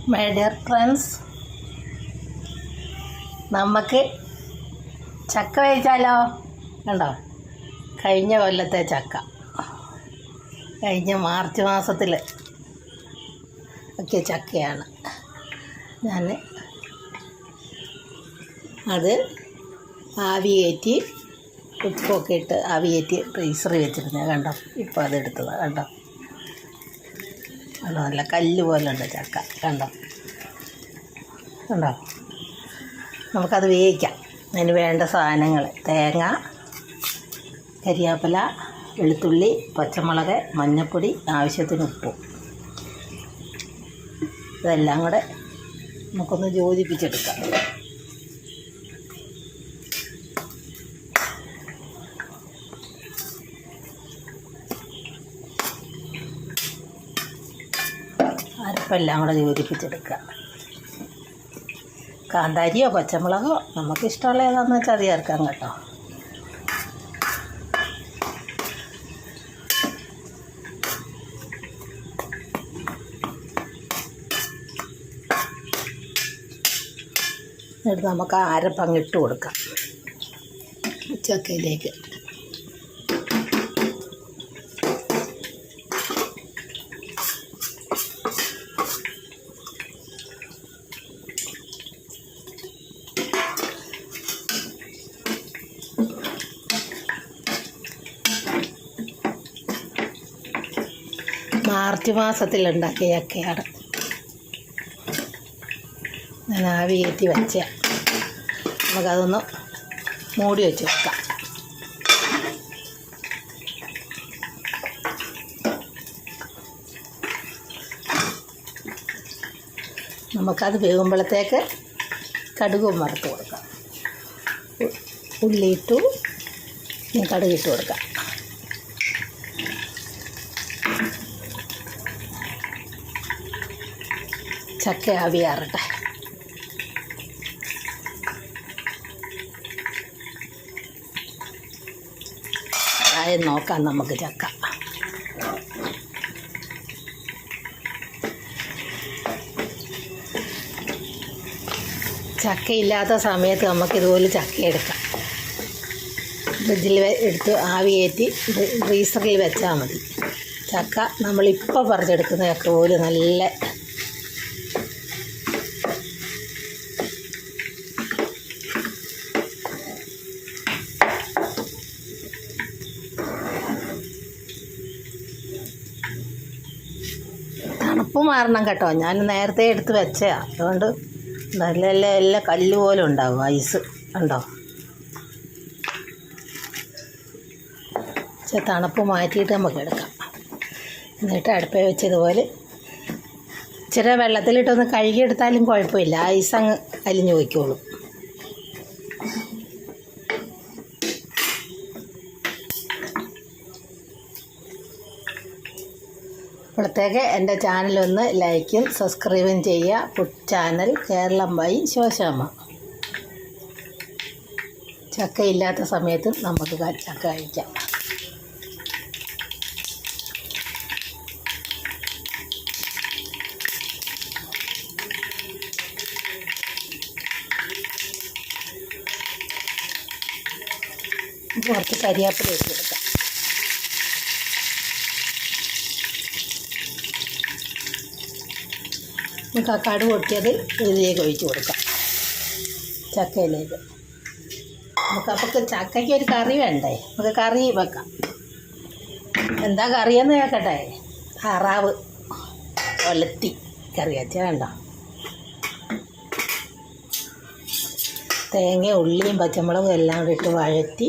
My dear friends, നമുക്ക് ചക്ക കഴിച്ചാലോ? കണ്ടോ, കഴിഞ്ഞ കൊല്ലത്തെ ചക്ക, കഴിഞ്ഞ മാർച്ച് മാസത്തിൽ ഒക്കെ ചക്കയാണ്. ഞാൻ അത് ആവി കയറ്റി ഉപ്പൊക്കെ ഇട്ട് ആവി കയറ്റി ഫ്രീസറിൽ വെച്ചിരുന്നത്. കണ്ടോ, ഇപ്പോൾ അതെടുത്തതാണ്. കണ്ടോ, കണ്ടോ, നല്ല കല്ല് പോലെ ഉണ്ട് ചക്ക. കണ്ടോ കണ്ടോ നമുക്കത് വേവിക്കാം. അതിന് വേണ്ട സാധനങ്ങൾ: തേങ്ങ, കരിയാപ്പില, വെളുത്തുള്ളി, പച്ചമുളക്, മഞ്ഞൾപ്പൊടി, ആവശ്യത്തിന് ഉപ്പും. ഇതെല്ലാം കൂടെ നമുക്കൊന്ന് യോജിപ്പിച്ചെടുക്കാം. അരപ്പെല്ലാം കൂടെ യോജിപ്പിച്ചെടുക്കുക. കാന്താരിയോ പച്ചമുളകോ നമുക്കിഷ്ടമുള്ള ഏതാണെന്ന് വെച്ചാൽ അത് ചേർക്കാം കേട്ടോ. എന്നിട്ട് നമുക്ക് ആ അരപ്പങ്ങിട്ട് കൊടുക്കാം ചക്കയിലേക്ക്. മാർച്ച് മാസത്തിലുണ്ടാക്കിയ ചക്കയാണ്. ഞാൻ ആവി കയറ്റി വെച്ച. നമുക്കതൊന്ന് മൂടി വെച്ച് വെക്കാം. നമുക്കത് വേകുമ്പോഴത്തേക്ക് കടുകും വറുത്ത് കൊടുക്കാം. ഉള്ളിയിട്ടു കടുകിട്ട് കൊടുക്കാം. ചക്ക ആവിയാറട്ടെ. അതായത് നോക്കാം നമുക്ക് ചക്ക. ചക്കയില്ലാത്ത സമയത്ത് നമുക്കിതുപോലെ ചക്ക എടുക്കാം. ഫ്രിഡ്ജിൽ എടുത്ത് ആവി കയറ്റി ഫ്രീസറിൽ വെച്ചാൽ മതി. ചക്ക നമ്മളിപ്പോൾ പറിച്ചെടുക്കുന്ന ചക്ക പോലെ നല്ല തണുപ്പ് മാറണം കേട്ടോ. ഞാൻ നേരത്തെ എടുത്ത് വെച്ചതാണ്. അതുകൊണ്ട് നല്ല എല്ലാം കല്ല് പോലെ ഉണ്ടാവും, ഐസ് ഉണ്ടോ. പക്ഷേ തണുപ്പ് മാറ്റിയിട്ട് നമുക്ക് എടുക്കാം. എന്നിട്ട് അടുപ്പേ വെച്ചതുപോലെ ഇച്ചിരി വെള്ളത്തിലിട്ടൊന്ന് കഴുകിയെടുത്താലും കുഴപ്പമില്ല. ഐസ് അങ്ങ് അലിഞ്ഞു വയ്ക്കോളും. ഇപ്പോഴത്തേക്ക് എൻ്റെ ചാനലൊന്ന് ലൈക്കും സബ്സ്ക്രൈബും ചെയ്യുക. Food channel Keralam by Shoshamma. ചക്കയില്ലാത്ത സമയത്ത് നമുക്ക് ചക്ക കഴിക്കാം. കുറച്ച് കരിയാപ്പില ഇട്ട് കൊടുക്കാം. നമുക്ക് ആ കടുക് പൊട്ടിയത് ഇതിലേക്ക് ഒഴിച്ച് കൊടുക്കാം, ചക്കയിലേക്ക്. നമുക്ക് ചക്കയ്ക്ക് ഒരു കറി വേണ്ടേ? നമുക്ക് കറി വെക്കാം. എന്താ കറിയെന്ന് കേൾക്കട്ടെ. താറാവ് ഒലത്തി കറി വെച്ചാൽ വേണ്ട. തേങ്ങ, ഉള്ളിയും പച്ചമുളകും എല്ലാം കൂടി ഇട്ട് വഴറ്റി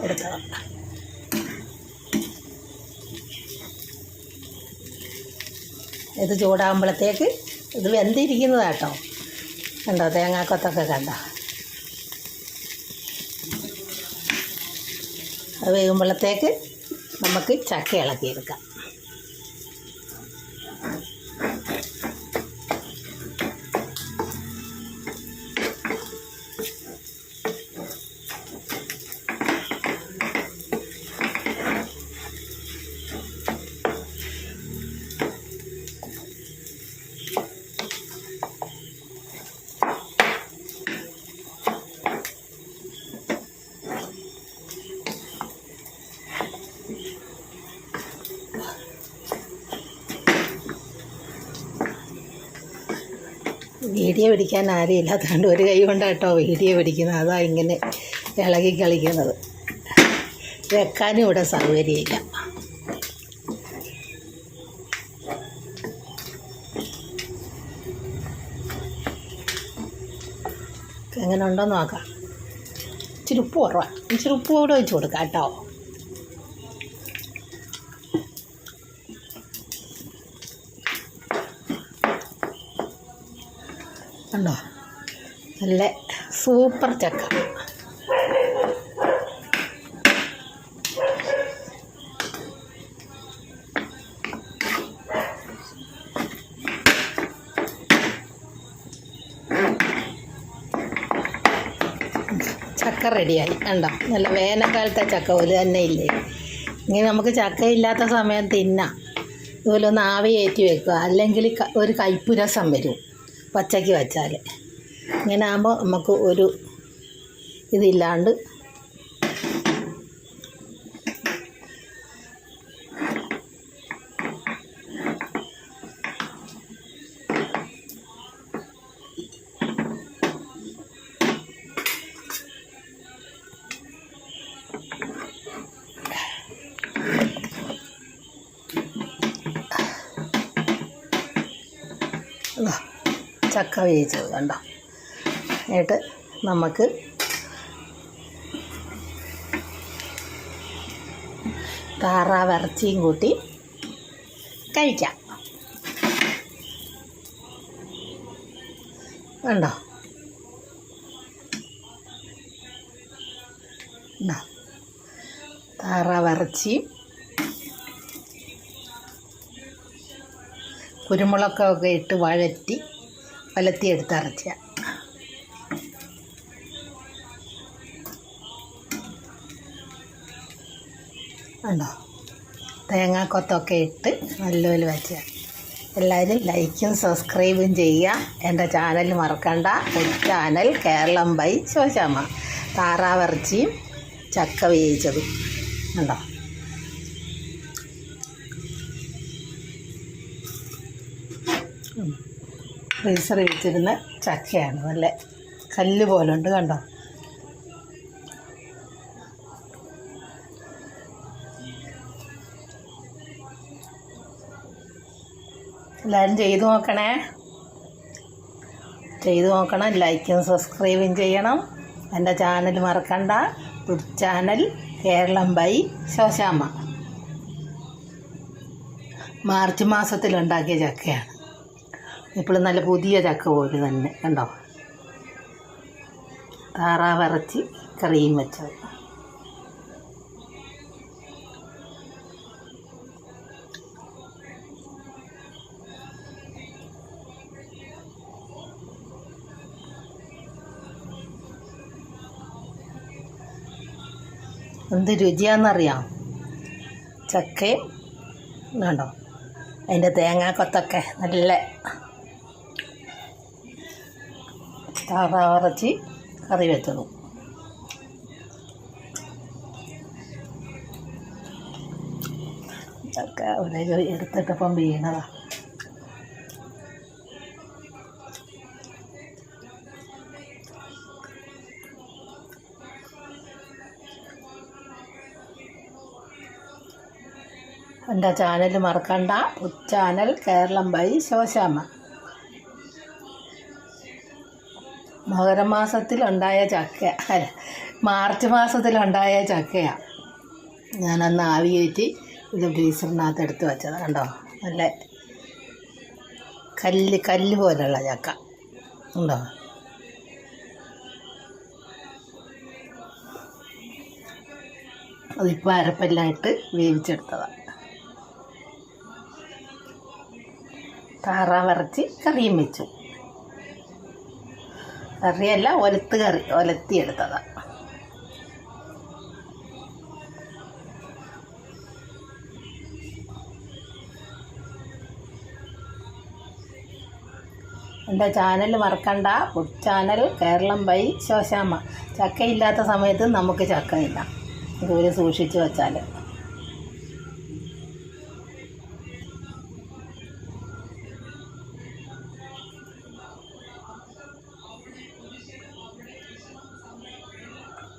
എടുക്കണം. ഇത് ചൂടാകുമ്പോഴത്തേക്ക് ഇത് വെന്തിരിക്കുന്നതാട്ടോ. കണ്ടോ, തേങ്ങാക്കൊത്തൊക്കെ കണ്ടോ. അത് വേകുമ്പോഴത്തേക്ക് നമുക്ക് ചക്ക ഇളക്കിയെടുക്കാം. വീഡിയോ പിടിക്കാൻ ആരും ഇല്ലാത്തതുകൊണ്ട് ഒരു കൈ കൊണ്ടാട്ടോ വീഡിയോ പിടിക്കുന്നത്. അതാ ഇങ്ങനെ ഇളകി കളിക്കുന്നത്. വെക്കാനും ഇവിടെ സൗകര്യമില്ല. എങ്ങനെ ഉണ്ടോയെന്ന് നോക്കാം. ഇച്ചിരി ഉപ്പ് കുറവാ. ഇച്ചിരി ഉപ്പ് കൂടെ ഒഴിച്ച് കൊടുക്കാം കേട്ടോ. കണ്ടോ, നല്ല സൂപ്പർ ചക്ക. ചക്ക റെഡിയായി. കണ്ടോ, നല്ല വേനൽക്കാലത്തെ ചക്ക പോലെ തന്നെ ഇല്ലേ. ഇങ്ങനെ നമുക്ക് ചക്ക ഇല്ലാത്ത സമയം തിന്നാം. ഇതുപോലെ ഒന്ന് ആവി കയറ്റി വെക്കുക. അല്ലെങ്കിൽ ഒരു കയ്പ്പ് രസം വരും പച്ചയ്ക്ക് വെച്ചാൽ. ഇങ്ങനെ ആകുമ്പോൾ നമുക്ക് ഒരു ഇതില്ലാണ്ട് ചക്ക വേവിച്ചത് കണ്ടോ. എന്നിട്ട് നമുക്ക് താറാവിറച്ചിയും കൂട്ടി കഴിക്കാം. കണ്ടോ, താറാവിറച്ചിയും കുരുമുളകൊക്കെ ഇട്ട് വലത്തിയെടുത്ത ഇറച്ചിയാണ്. ഉണ്ടോ, തേങ്ങാക്കൊത്തൊക്കെ ഇട്ട് നല്ലപോലെ വെച്ച. എല്ലാവരും ലൈക്കും സബ്സ്ക്രൈബും ചെയ്യുക. എൻ്റെ ചാനൽ മറക്കണ്ട. Channel Keralam by Shoshamma. താറാവിറച്ചിയും ചക്ക വേവിച്ചതും ഉണ്ടോ. ഫ്രീസറിൽ വെച്ചിരുന്ന ചക്കയാണ്. നല്ല കല്ല് പോലുണ്ട് കണ്ടോ. എല്ലാവരും ചെയ്തു നോക്കണം. ലൈക്കും സബ്സ്ക്രൈബും ചെയ്യണം. എൻ്റെ ചാനൽ മറക്കണ്ട. Channel Keralam by Shoshamma. March മാസത്തിലുണ്ടാക്കിയ ചക്കയാണ്. ഇപ്പോഴും നല്ല പുതിയ ചക്ക പോലെ തന്നെ കണ്ടോ. താറാവിറച്ചി കറിയും വെച്ചത്. എന്ത് രുചിയാണെന്നറിയാം. ചക്കയും കണ്ടോ, അതിൻ്റെ തേങ്ങാക്കൊത്തൊക്കെ നല്ല. താറാവിറച്ചി കറി വെച്ചതും ചക്ക ഒരു എടുത്തിട്ടപ്പം വീണതാ. എൻ്റെ ചാനൽ മറക്കണ്ട. Channel Keralam by Shoshamma. മകരമാസത്തിലുണ്ടായ ചക്ക, അല്ല മാർച്ച് മാസത്തിലുണ്ടായ ചക്കയാണ്. ഞാനന്ന് ആവി കയറ്റി ഇത് ഫ്രീസറിനകത്ത് എടുത്ത് വെച്ചത് കണ്ടോ. നല്ല കല്ല് പോലുള്ള ചക്ക ഉണ്ടോ. അതിപ്പോൾ അരപ്പെല്ലാം ഇട്ട് വേവിച്ചെടുത്തതാണ്. താറാവിറച്ചി കറിയും വെച്ചു. കറിയല്ല, ഒലത്തിയെടുത്തതാണ്. എൻ്റെ ചാനൽ മറക്കണ്ട. Channel Keralam by Shoshamma. ചക്കയില്ലാത്ത സമയത്ത് നമുക്ക് ചക്കയില്ല. ഇതുപോലെ സൂക്ഷിച്ച് വെച്ചാൽ.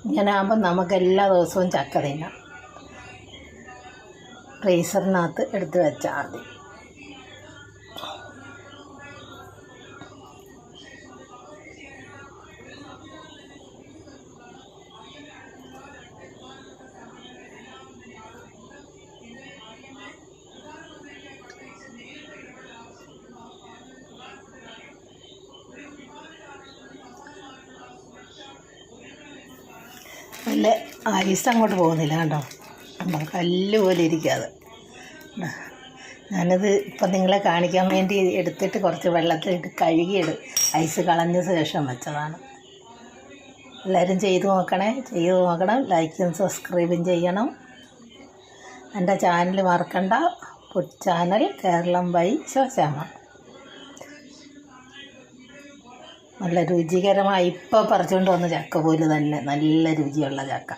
ഇങ്ങനെ ആകുമ്പോൾ നമുക്ക് എല്ലാ ദിവസവും ചക്ക തിന്നാം. ഫ്രീസറിനകത്ത് എടുത്ത് വെച്ചാൽ മതി. നല്ല ഐസ് അങ്ങോട്ട് പോകുന്നില്ല കണ്ടോ, നമ്മൾ കല്ല് പോലെ ഇരിക്കാതെ. ഞാനത് ഇപ്പം നിങ്ങളെ കാണിക്കാൻ വേണ്ടി എടുത്തിട്ട് കുറച്ച് വെള്ളത്തിലിട്ട് കഴുകിയിടും, ഐസ് കളഞ്ഞ ശേഷം വെച്ചതാണ്. എല്ലാവരും ചെയ്ത് നോക്കണം. ലൈക്കും സബ്സ്ക്രൈബും ചെയ്യണം. എൻ്റെ ചാനൽ മറക്കണ്ട, food channel Keralam by Soshamma. നല്ല രുചികരമായി ഇപ്പോൾ പറിച്ചുകൊണ്ട് വന്ന ചക്ക പോലെ തന്നെ നല്ല രുചിയുള്ള ചക്ക.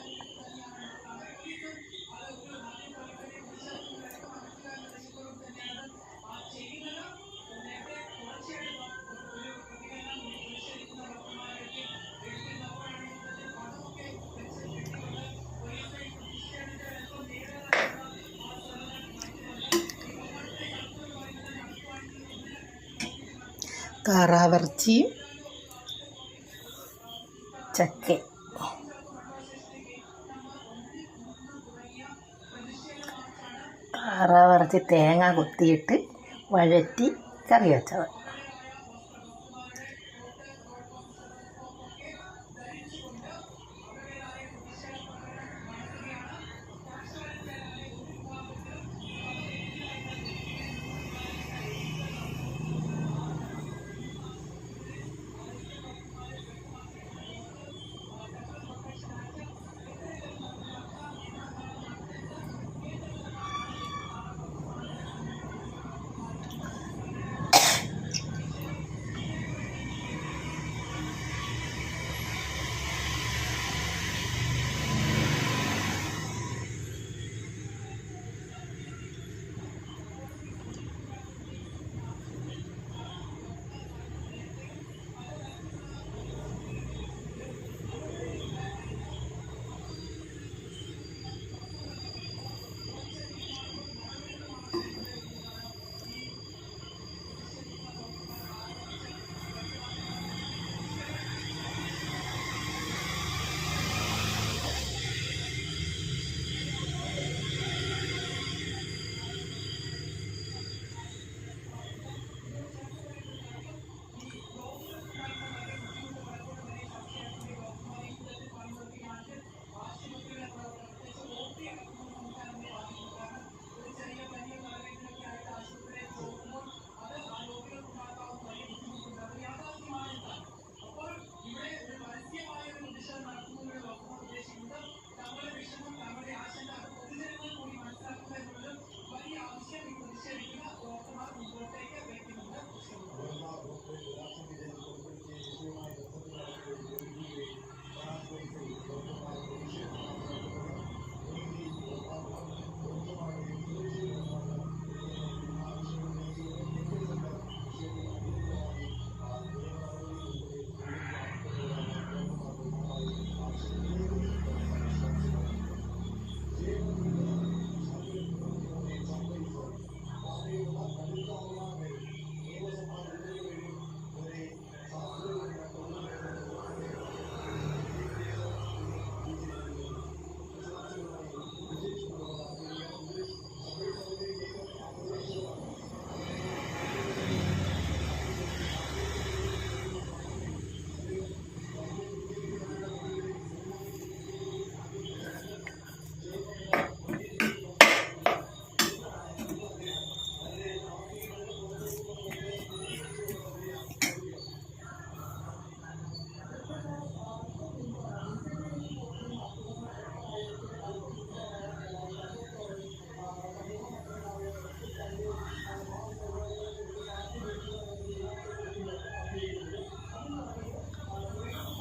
താറാവിറച്ചിയും ചക്ക. താറാവിറച്ചി തേങ്ങ കൊത്തിയിട്ട് വഴറ്റി കറി വെച്ചത്.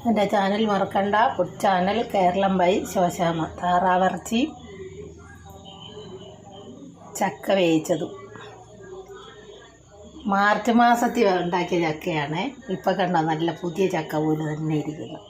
എൻ്റെ ചാനൽ മറക്കണ്ട, food channel Keralam by Shoshamma. താറാവിറച്ചി ചക്ക വേവിച്ചതും മാർച്ച് മാസത്തിൽ ഉണ്ടാക്കിയ ചക്കയാണ്. ഇപ്പം കണ്ടോ, നല്ല പുതിയ ചക്ക പോലെ തന്നെ ഇരിക്കുന്നു.